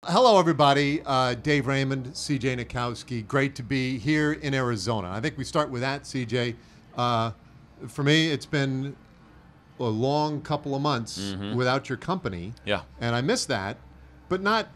Hello, everybody. Dave Raymond, C.J. Nitkowski. Great to be here in Arizona. I think we start with that, C.J. For me, it's been a long couple of months without your company. Yeah. And I miss that, but not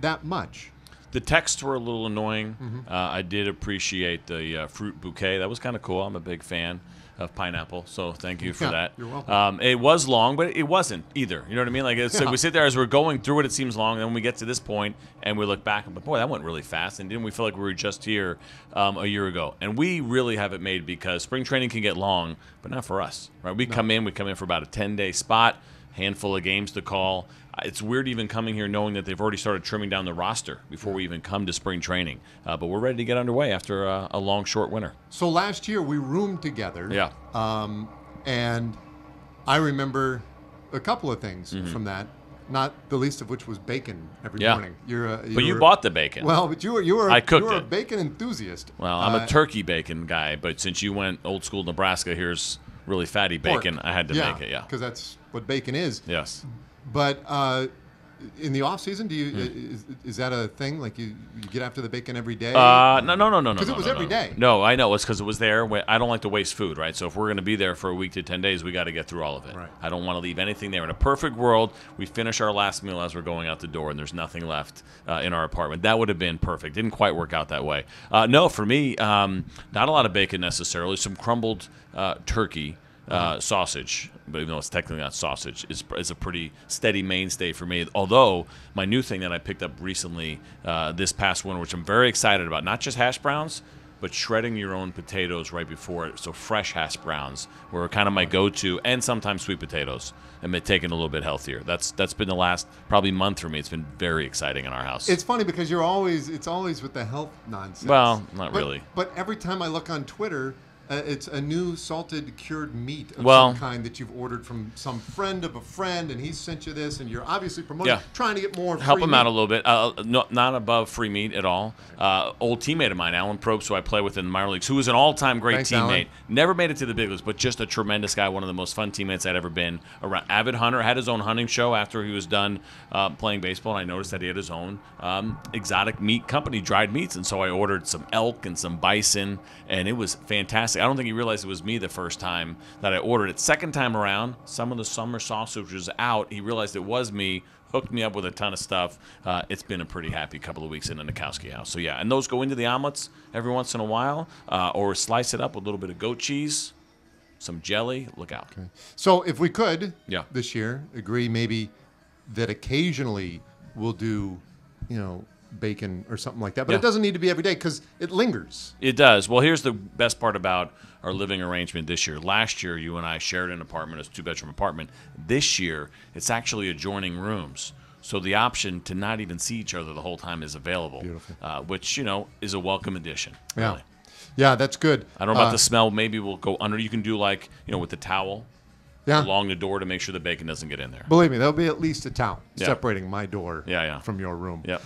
that much. The texts were a little annoying. I did appreciate the fruit bouquet. That was kind of cool. I'm a big fan of pineapple, so thank you for that. You're welcome. It was long, but it wasn't either. You know what I mean? Like we sit there as we're going through it, it seems long, and then we get to this point, and we look back, but boy, that went really fast. And didn't we feel like we were just here a year ago? And we really have it made because spring training can get long, but not for us, right? We come in for about a 10-day spot, handful of games to call. It's weird even coming here knowing that they've already started trimming down the roster before we even come to spring training. But we're ready to get underway after a long, short winter. So last year we roomed together. Yeah. And I remember a couple of things from that, not the least of which was bacon every morning. But you bought the bacon. Well, but you were I cooked you were it. a bacon enthusiast. Well, I'm a turkey bacon guy, but since you went old school Nebraska, here's really fatty bacon. Pork. I had to make it, because that's what bacon is. Yes. But in the off season, do you is that a thing? Like you get after the bacon every day? No. Because it was every day. No, I know. It's because it was there. I don't like to waste food, right? So if we're going to be there for a week to 10 days, we got to get through all of it. Right. I don't want to leave anything there. In a perfect world, we finish our last meal as we're going out the door, and there's nothing left in our apartment. That would have been perfect. Didn't quite work out that way. No, for me, not a lot of bacon necessarily. Some crumbled turkey. Sausage, but even though it's technically not sausage, is a pretty steady mainstay for me. Although my new thing that I picked up recently this past winter, which I'm very excited about, not just hash browns, but shredding your own potatoes right before it. So fresh hash browns were kind of my go-to, and sometimes sweet potatoes, and taking a little bit healthier. That's been the last probably month for me. It's been very exciting in our house. It's funny because it's always with the health nonsense. Well, not really. But every time I look on Twitter, it's a new salted cured meat of some kind that you've ordered from some friend of a friend, and he sent you this, and you're obviously promoting, trying to get more free help him meat. out a little bit. Not above free meat at all. Old teammate of mine, Alan Probst, who I play with in the minor leagues, who was an all-time great Thanks, teammate. Alan. Never made it to the big leagues, but just a tremendous guy, one of the most fun teammates I'd ever been around. Avid hunter, had his own hunting show after he was done playing baseball, and I noticed that he had his own exotic meat company, dried meats, and so I ordered some elk and some bison, and it was fantastic. I don't think he realized it was me the first time that I ordered it. Second time around, some of the summer sausage was out. He realized it was me, hooked me up with a ton of stuff. It's been a pretty happy couple of weeks in the Nitkowski house. So, yeah, and those go into the omelets every once in a while, or slice it up with a little bit of goat cheese, some jelly. Look out. Okay. So if we could, this year, agree maybe that occasionally we'll do, bacon or something like that. But it doesn't need to be every day because it lingers. It does. Well, here's the best part about our living arrangement this year. Last year, you and I shared an apartment, it's a two-bedroom apartment. This year, it's actually adjoining rooms. So the option to not even see each other the whole time is available. Beautiful. Which, is a welcome addition. Yeah. Really. Yeah, that's good. I don't know about the smell. Maybe we'll go under. You can do with the towel along the door to make sure the bacon doesn't get in there. Believe me, there'll be at least a towel separating my door from your room. Yeah.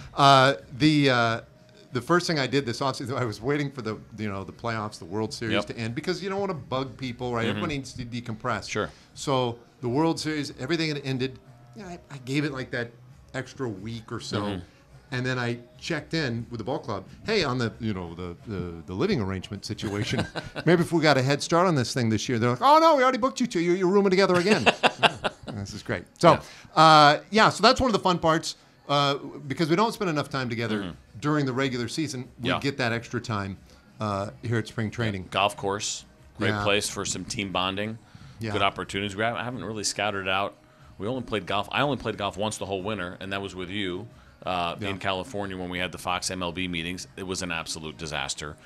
The first thing I did this offseason, I was waiting for the playoffs, the World Series to end because you don't want to bug people, right? Everyone needs to decompress. Sure. So the World Series, everything had ended. I gave it like that extra week or so. And then I checked in with the ball club. Hey, on the living arrangement situation, maybe if we got a head start on this thing this year, they're like, oh no, we already booked you two. You're rooming together again. This is great. So, so that's one of the fun parts because we don't spend enough time together during the regular season. We get that extra time here at spring training. Golf course, great place for some team bonding. Good opportunities. I haven't really scouted it out. We only played golf. I only played golf once the whole winter, and that was with you. In California when we had the Fox MLB meetings. It was an absolute disaster.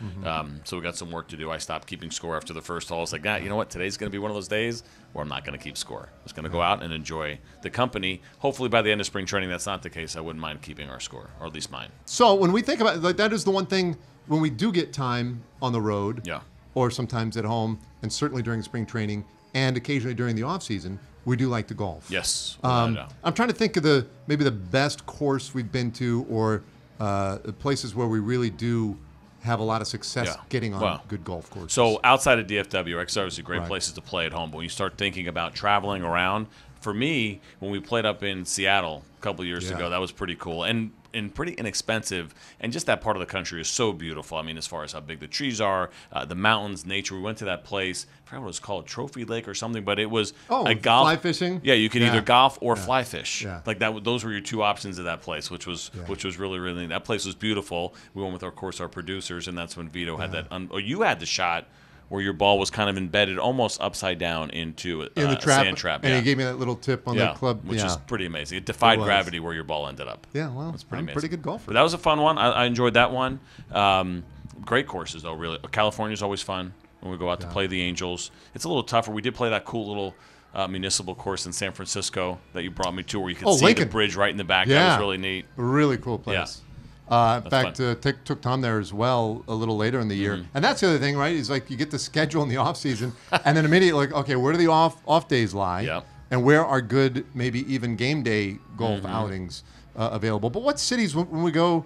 So we got some work to do. I stopped keeping score after the first hole. I was like, you know what? Today's going to be one of those days where I'm not going to keep score. I'm just going to go out and enjoy the company. Hopefully by the end of spring training, that's not the case. I wouldn't mind keeping our score, or at least mine. So when we think about it, that is the one thing when we do get time on the road or sometimes at home, and certainly during spring training and occasionally during the off season, we do like to golf. Yes. I'm trying to think of maybe the best course we've been to, or the places where we really do have a lot of success getting on good golf courses. So outside of DFW, because obviously great places to play at home, but when you start thinking about traveling around, for me, when we played up in Seattle a couple years ago, that was pretty cool and pretty inexpensive. And just that part of the country is so beautiful. I mean, as far as how big the trees are, the mountains, nature. We went to that place. I forgot what it was called, Trophy Lake or something, but it was a golf. Fly fishing? Yeah, you could either golf or fly fish. Yeah. Like that. Those were your two options at that place, which was really, really. That place was beautiful. We went with, of course, our producers, and that's when Vito had that. You had the shot where your ball was kind of embedded almost upside down into in the a sand trap. And he gave me that little tip on the club. Which is pretty amazing. It defied gravity where your ball ended up. Yeah, well, it's pretty amazing. Pretty good golfer. But that was a fun one. I enjoyed that one. Great courses, though, really. California's always fun when we go out to play the Angels. It's a little tougher. We did play that cool little municipal course in San Francisco that you brought me to where you could see Lincoln. the bridge right in the back. That was really neat. Really cool place. Yeah. In fact, took Tom there as well a little later in the year. And that's the other thing, right? Is like you get the schedule in the off season, and then immediately like, okay, where do the off days lie? Yep. And where are good, maybe even game day golf outings available? But what cities when we go?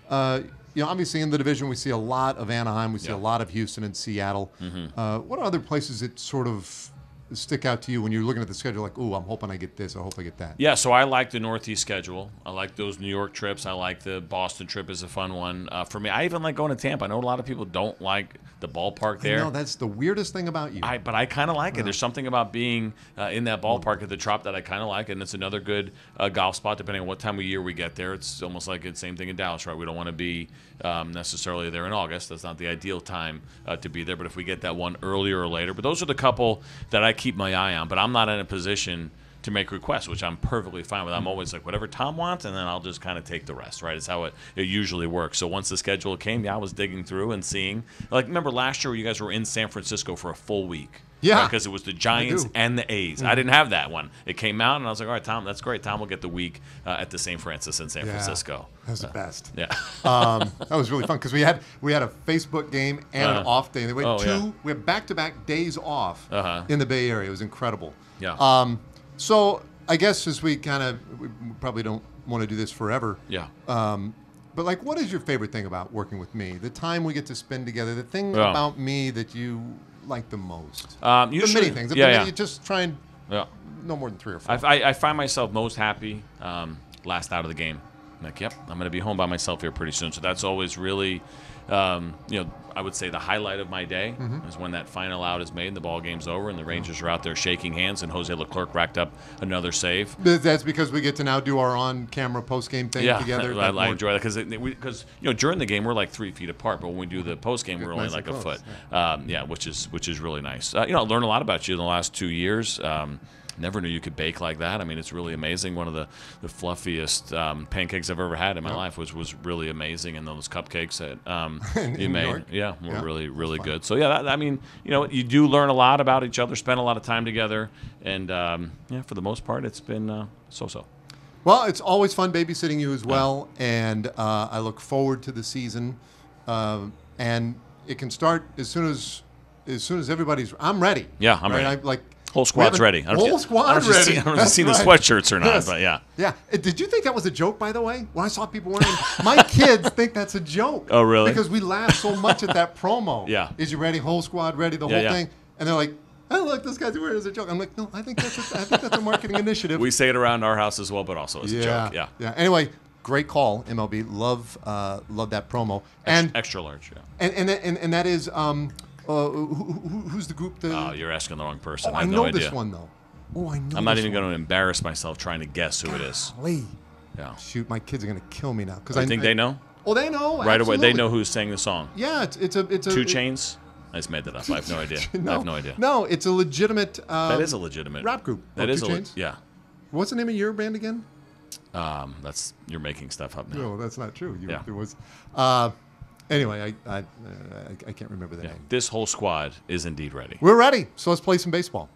Obviously in the division we see a lot of Anaheim, we see a lot of Houston and Seattle. What are other places that sort of stick out to you when you're looking at the schedule? Like, ooh, I'm hoping I get this. I hope I get that. Yeah, so I like the Northeast schedule. I like those New York trips. I like the Boston trip is a fun one. For me, I even like going to Tampa. I know a lot of people don't like the ballpark there. No, that's the weirdest thing about you. But I kind of like it. There's something about being in that ballpark at the Trop that I kind of like, and it's another good golf spot depending on what time of year we get there. It's almost like the same thing in Dallas, right? We don't want to be necessarily there in August. That's not the ideal time to be there, but if we get that one earlier or later. But those are the couple that I keep my eye on, but I'm not in a position to make requests, which I'm perfectly fine with. I'm always like, whatever Tom wants, and then I'll just kind of take the rest, right? It's how it usually works. So once the schedule came, I was digging through and seeing. Like, remember last year where you guys were in San Francisco for a full week? Yeah. Because it was the Giants and the A's. I didn't have that one. It came out, and I was like, all right, Tom, that's great. Tom will get the week at the St. Francis in San Francisco. That was the best. Yeah. That was really fun because we had a Facebook game and an off day. We had we had back-to-back days off in the Bay Area. It was incredible. Yeah. So I guess as we probably don't want to do this forever. Yeah. But like, what is your favorite thing about working with me? The time we get to spend together. The thing about me that you like the most. Usually, many things. You just try and no more than 3 or 4. I find myself most happy last out of the game. I'm like, I'm going to be home by myself here pretty soon. So that's always really, I would say the highlight of my day is when that final out is made and the ball game's over and the Rangers are out there shaking hands and Jose Leclerc racked up another save. That's because we get to now do our on-camera post-game thing together. I enjoy that because during the game we're like 3 feet apart, but when we do the post-game we're only like a foot. Which is really nice. I learned a lot about you in the last 2 years. Never knew you could bake like that. I mean, it's really amazing. One of the fluffiest pancakes I've ever had in my life was really amazing. And those cupcakes that you made, were really, really good. So, you do learn a lot about each other, spend a lot of time together. And, for the most part, it's been so-so. Well, it's always fun babysitting you as well. And I look forward to the season. And it can start as soon as everybody's – I'm ready. Yeah, I'm ready. Whole squad's ready. Whole squad's ready. I don't know if you've seen the sweatshirts or not, but yeah. Yeah. Did you think that was a joke, by the way? When I saw people wearing my kids think that's a joke. Oh, really? Because we laugh so much at that promo. Yeah. Is you ready? Whole squad ready? The whole thing. And they're like, oh, look, this guy's wearing it as a joke. I'm like, no, I think that's a marketing initiative. We say it around our house as well, but also as a joke. Yeah. Yeah. Anyway, great call, MLB. Love that promo. And extra large, yeah. And that is who's the group? You're asking the wrong person. I have know no idea. this one though. Oh, I know. I'm not even going to embarrass myself trying to guess who it is. Yeah. Shoot, my kids are going to kill me now because I think they know. Oh, they know right away. They know who's saying the song. Yeah, it's a 2 Chainz. I just made that up. I have no idea. I have no idea. No, it's a legitimate. That is a legitimate rap group. That is 2 Chainz. Yeah. What's the name of your band again? You're making stuff up now. No, that's not true. There was. Anyway, I can't remember the name. This whole squad is indeed ready. We're ready. So let's play some baseball.